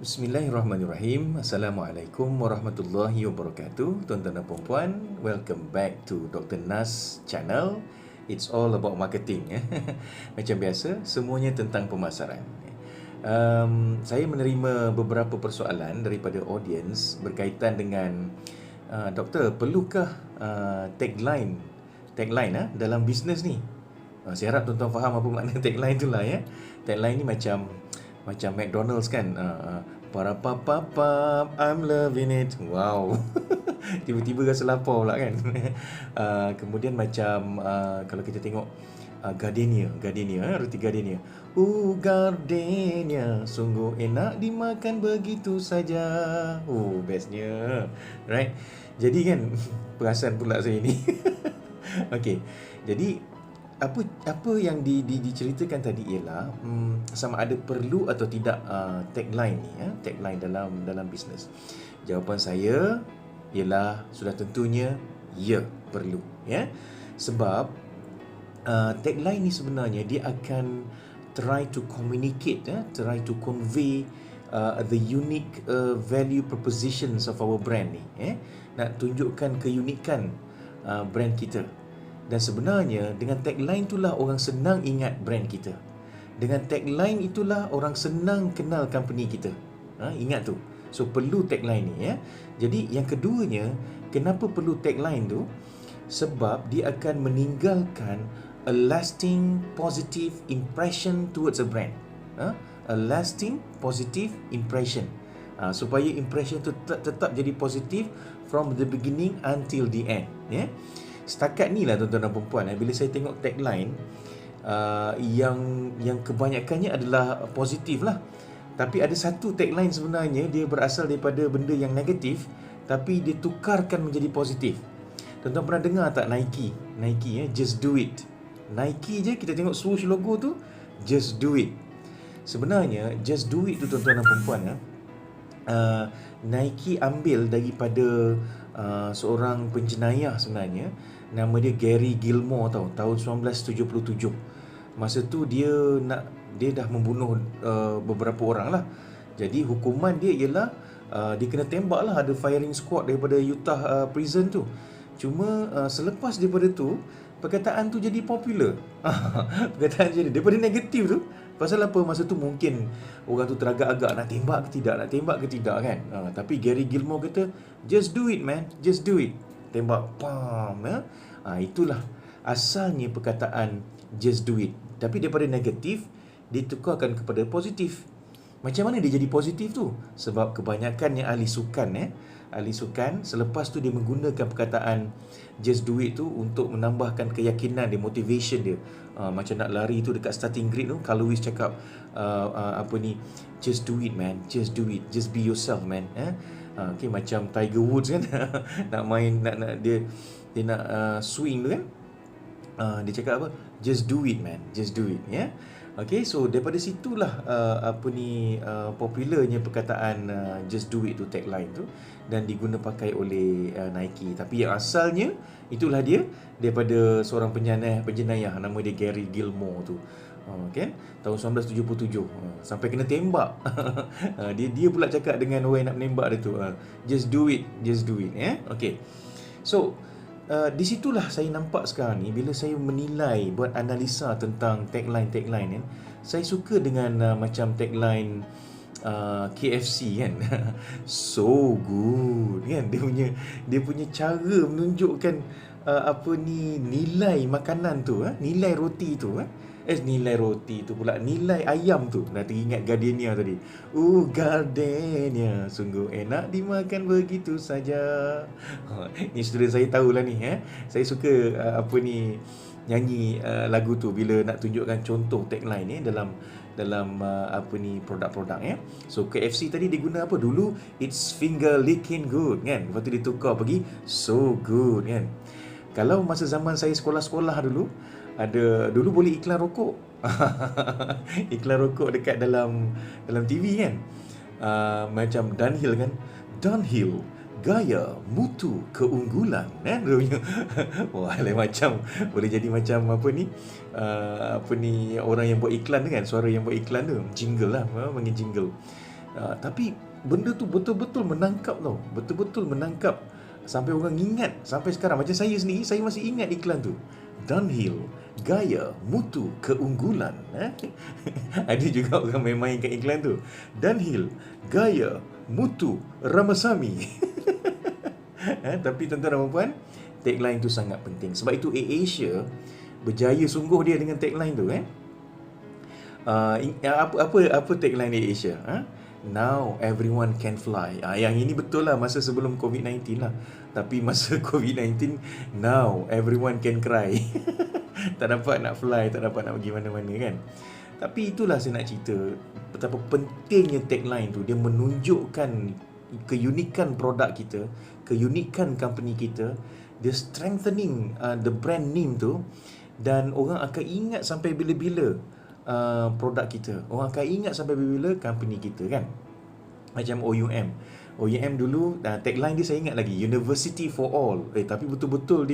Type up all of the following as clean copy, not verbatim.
Bismillahirrahmanirrahim. Assalamualaikum warahmatullahi wabarakatuh. Tuan-tuan dan puan-puan, welcome back to Dr. Nas channel. It's all about marketing. Macam biasa, semuanya tentang pemasaran. Saya menerima beberapa persoalan daripada audience berkaitan dengan Doktor, perlukah tagline dalam bisnes ni? Saya harap tuan-tuan faham apa makna tagline tu lah ya. Tagline ni macam McDonald's kan, para papa I'm loving it. Wow. Tiba-tiba rasa lapar pula kan. Kemudian macam kalau kita tengok Gardenia, roti Gardenia. Gardenia sungguh enak dimakan begitu saja. Bestnya. Right? Jadi kan perasan pula saya ni. Okey. Jadi apa yang diceritakan tadi ialah sama ada perlu atau tidak tagline ni ya, tagline dalam bisnes. Jawapan saya ialah sudah tentunya ya, perlu ya. Sebab tagline ni sebenarnya dia akan try to communicate try to convey the unique value propositions of our brand ni nak tunjukkan keunikan brand kita. Dan sebenarnya dengan tagline itulah orang senang ingat brand kita. Dengan tagline itulah orang senang kenal company kita. Ingat tu. So perlu tagline ni ya. Jadi yang keduanya, kenapa perlu tagline tu? Sebab dia akan meninggalkan a lasting positive impression towards a brand. A lasting positive impression. Supaya impression tu tetap jadi positif from the beginning until the end ya. Setakat ni lah tuan-tuan dan perempuan bila saya tengok tagline yang kebanyakannya adalah positif lah. Tapi ada satu tagline sebenarnya dia berasal daripada benda yang negatif tapi dia tukarkan menjadi positif. Tuan-tuan pernah dengar tak Nike ya, just do it. Nike je kita tengok swoosh logo tu, just do it. Sebenarnya just do it tu tuan-tuan dan perempuan Nike ambil daripada seorang penjenayah sebenarnya, nama dia Gary Gilmore tahun 1977. Masa tu dia dah membunuh beberapa orang lah. Jadi hukuman dia ialah dia kena tembak lah, ada firing squad daripada Utah prison tu. Cuma selepas daripada tu perkataan tu jadi popular. Perkataan jadi daripada negatif tu. Pasal apa? Masa tu mungkin orang tu teragak-agak nak tembak ke tidak kan. Tapi Gary Gilmore kata, just do it man, just do it. Tembak, pam ya. Itulah asalnya perkataan just do it. Tapi daripada negatif ditukarkan kepada positif. Macam mana dia jadi positif tu? Sebab kebanyakannya ahli sukan selepas tu dia menggunakan perkataan just do it tu untuk menambahkan keyakinan dia, motivation dia. Macam nak lari tu dekat starting grid tu, Carl Lewis cakap just do it man, just do it, just be yourself man. Okay, macam Tiger Woods kan nak main nak dia nak swing tu kan, dia cakap apa, just do it man, just do it ya. Okay, so daripada situlah popularnya perkataan just do it tu, tagline tu, dan diguna pakai oleh Nike. Tapi yang asalnya itulah dia daripada seorang penjenayah nama dia Gary Gilmore tu. Kan? Tahun 1977 sampai kena tembak. dia pula cakap dengan orang yang nak menembak dia tu, just do it ya. Okay. So di situlah saya nampak sekarang ni bila saya menilai, buat analisa tentang tagline saya suka dengan macam tagline KFC kan. So good kan, dia punya cara menunjukkan nilai makanan tu, nilai roti tu nilai ayam tu. Dah teringat Gardenia tadi. Gardenia sungguh enak dimakan begitu saja. Ni student saya tahulah ni Saya suka nyanyi lagu tu bila nak tunjukkan contoh tagline dalam produk-produk ya. So KFC tadi dia guna apa dulu? It's finger licking good kan. Lepas tu dia tukar pergi so good kan. Kalau masa zaman saya sekolah-sekolah dulu boleh iklan rokok. Iklan rokok dekat dalam TV kan. Macam Dunhill kan. Dunhill, gaya, mutu, keunggulan wah, lain macam boleh jadi macam orang yang buat iklan tu kan, suara yang buat iklan tu jingle lah, panggil jingle. Tapi benda tu betul-betul menangkap tau. Betul-betul menangkap. Sampai orang ingat. Sampai sekarang. Macam saya sendiri, saya masih ingat iklan tu. Dunhill, gaya, mutu, keunggulan. Ada juga orang main-main kat iklan tu. Dunhill, gaya, mutu, Ramasamy. Tapi tuan-tuan dan puan, tagline tu sangat penting. Sebab itu AirAsia berjaya sungguh dia dengan tagline tu. Apa tagline AirAsia? Now everyone can fly. Yang ini betul lah masa sebelum COVID-19 lah. Tapi masa COVID-19, now everyone can cry. Tak dapat nak fly, tak dapat nak pergi mana-mana kan. Tapi itulah saya nak cerita betapa pentingnya tagline tu. Dia menunjukkan keunikan produk kita, keunikan company kita. Dia strengthening the brand name tu. Dan orang akan ingat sampai bila-bila produk kita. Orang akan ingat sampai bila-bila company kita kan. Macam OUM. OUM dulu tagline dia saya ingat lagi, University for All. Tapi betul-betul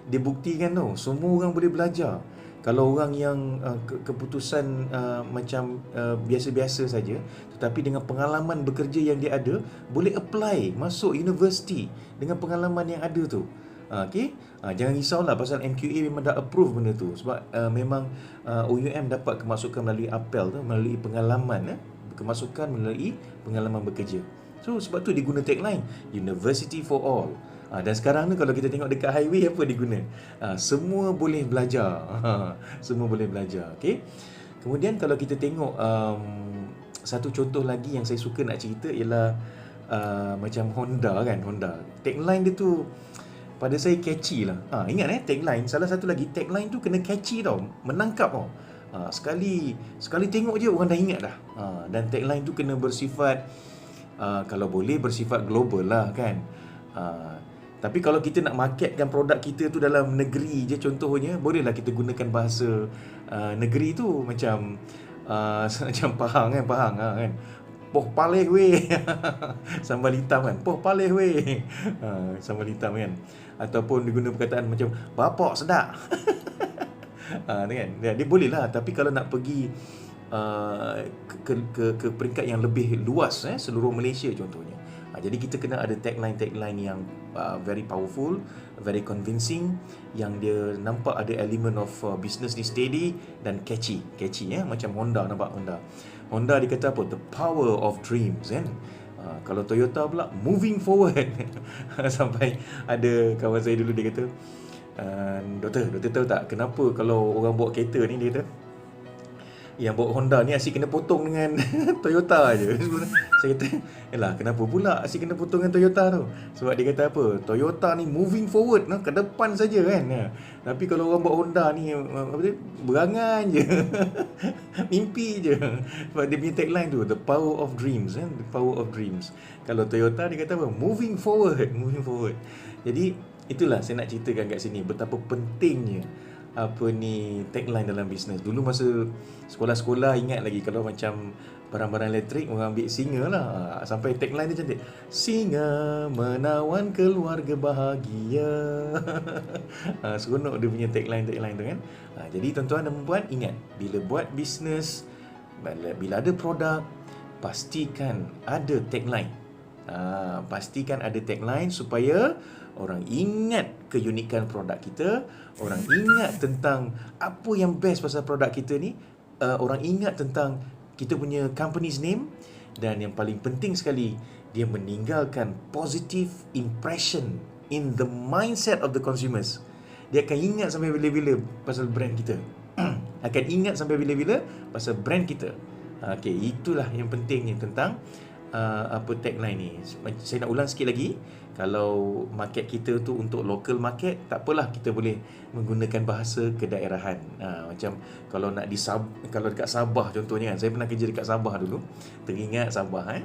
dia buktikan tau, semua orang boleh belajar. Kalau orang yang keputusan macam biasa-biasa saja, tetapi dengan pengalaman bekerja yang dia ada, boleh apply masuk universiti dengan pengalaman yang ada tu. Okay? Jangan risaulah pasal MQA memang dah approve benda tu. Sebab memang OUM dapat kemasukan melalui APEL tu, melalui pengalaman kemasukan melalui pengalaman bekerja. So sebab tu dia guna tagline University for All. Dan sekarang ni kalau kita tengok dekat highway, apa dia guna? Semua boleh belajar. Semua boleh belajar. Okay? Kemudian kalau kita tengok satu contoh lagi yang saya suka nak cerita ialah macam Honda kan. Honda tagline dia tu pada saya catchy lah. Ingat tagline. Salah satu lagi tagline tu kena catchy tau, menangkap tau. Sekali tengok je orang dah ingat dah. Dan tagline tu kena bersifat kalau boleh bersifat global lah kan. Tapi kalau kita nak marketkan produk kita tu dalam negeri je contohnya, bolehlah kita gunakan bahasa negeri tu macam macam Pahang kan. Poh paleh weh. Sambal hitam kan. Poh paleh weh. Sambal hitam kan. Ataupun diguna perkataan macam bapak sedap. Kan? Dia boleh lah. Tapi kalau nak pergi ke peringkat yang lebih luas, seluruh Malaysia contohnya, jadi kita kena ada tagline yang very powerful, very convincing, yang dia nampak ada element of business ni steady dan catchy macam Honda. Nampak Honda dia kata apa? The power of dreams kan. Kalau Toyota pula moving forward. Sampai ada kawan saya dulu dia kata, Doktor tahu tak kenapa kalau orang bawa kereta ni, dia kata yang bawa Honda ni asyik kena potong dengan Toyota je. Saya kata, yalah kenapa pula asyik kena potong dengan Toyota tu? Sebab dia kata apa? Toyota ni moving forward, ke depan saja kan. Tapi kalau orang bawa Honda ni berangan je. Mimpi je. Sebab dia punya tagline tu, the power of dreams, the power of dreams. Kalau Toyota dia kata apa? Moving forward. Jadi itulah saya nak ceritakan kat sini betapa pentingnya tagline dalam bisnes. Dulu masa sekolah-sekolah ingat lagi kalau macam barang-barang elektrik orang ambil singa lah. Sampai tagline dia cantik. Singa menawan keluarga bahagia. Seronok dia punya tagline tu kan. Jadi tuan-tuan dan puan ingat, bila buat bisnes, bila ada produk, pastikan ada tagline. Pastikan ada tagline supaya orang ingat keunikan produk kita, orang ingat tentang apa yang best pasal produk kita ni, orang ingat tentang kita punya company's name, dan yang paling penting sekali, dia meninggalkan positive impression in the mindset of the consumers. Dia akan ingat sampai bila-bila pasal brand kita. Akan ingat sampai bila-bila pasal brand kita. Okay, itulah yang pentingnya tentang tagline ni. Saya nak ulang sikit lagi. Kalau market kita tu untuk local market, tak apalah, kita boleh menggunakan bahasa kedaerahan. Macam kalau nak kalau dekat Sabah contohnya kan. Saya pernah kerja dekat Sabah dulu. Teringat Sabah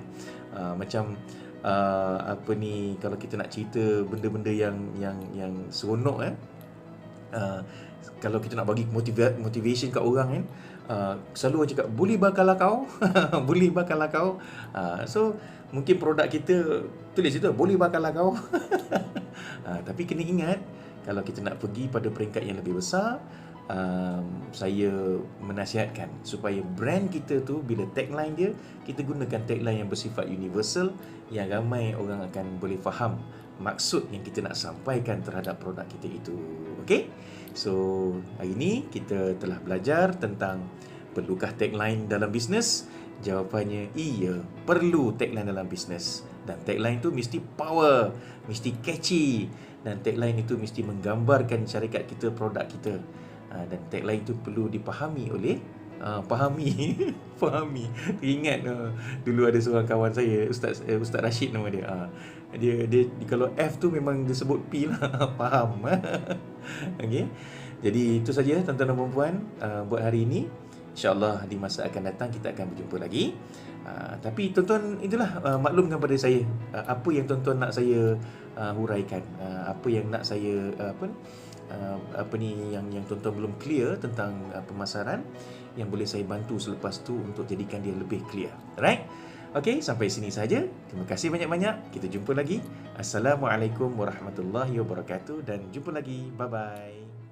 macam kalau kita nak cerita benda-benda yang seronok kalau kita nak bagi motivation kat orang kan, selalu orang cakap boleh bakal kau. Boleh bakal kau. So mungkin produk kita tulis itu boleh bakal kau. Tapi kena ingat, kalau kita nak pergi pada peringkat yang lebih besar, saya menasihatkan supaya brand kita tu bila tagline dia, kita gunakan tagline yang bersifat universal, yang ramai orang akan boleh faham maksud yang kita nak sampaikan terhadap produk kita itu. Okey? So, hari ini kita telah belajar tentang perlukah tagline dalam bisnes? Jawapannya iya, perlu tagline dalam bisnes. Dan tagline tu mesti power, mesti catchy, dan tagline itu mesti menggambarkan syarikat kita, produk kita. Dan tagline itu perlu dipahami oleh fahami. Ingat dulu ada seorang kawan saya, Ustaz Rashid nama dia. Dia kalau F tu memang dia sebut P lah. Faham. Okey. Jadi itu saja tuan-tuan dan puan-puan buat hari ini. InsyaAllah di masa akan datang kita akan berjumpa lagi. Tapi tuan-tuan itulah maklumkan pada saya apa yang tuan-tuan nak saya huraikan, apa yang nak saya yang tuan-tuan belum clear tentang pemasaran, yang boleh saya bantu selepas tu untuk jadikan dia lebih clear. Alright? Okey, sampai sini saja. Terima kasih banyak-banyak. Kita jumpa lagi. Assalamualaikum warahmatullahi wabarakatuh dan jumpa lagi. Bye-bye.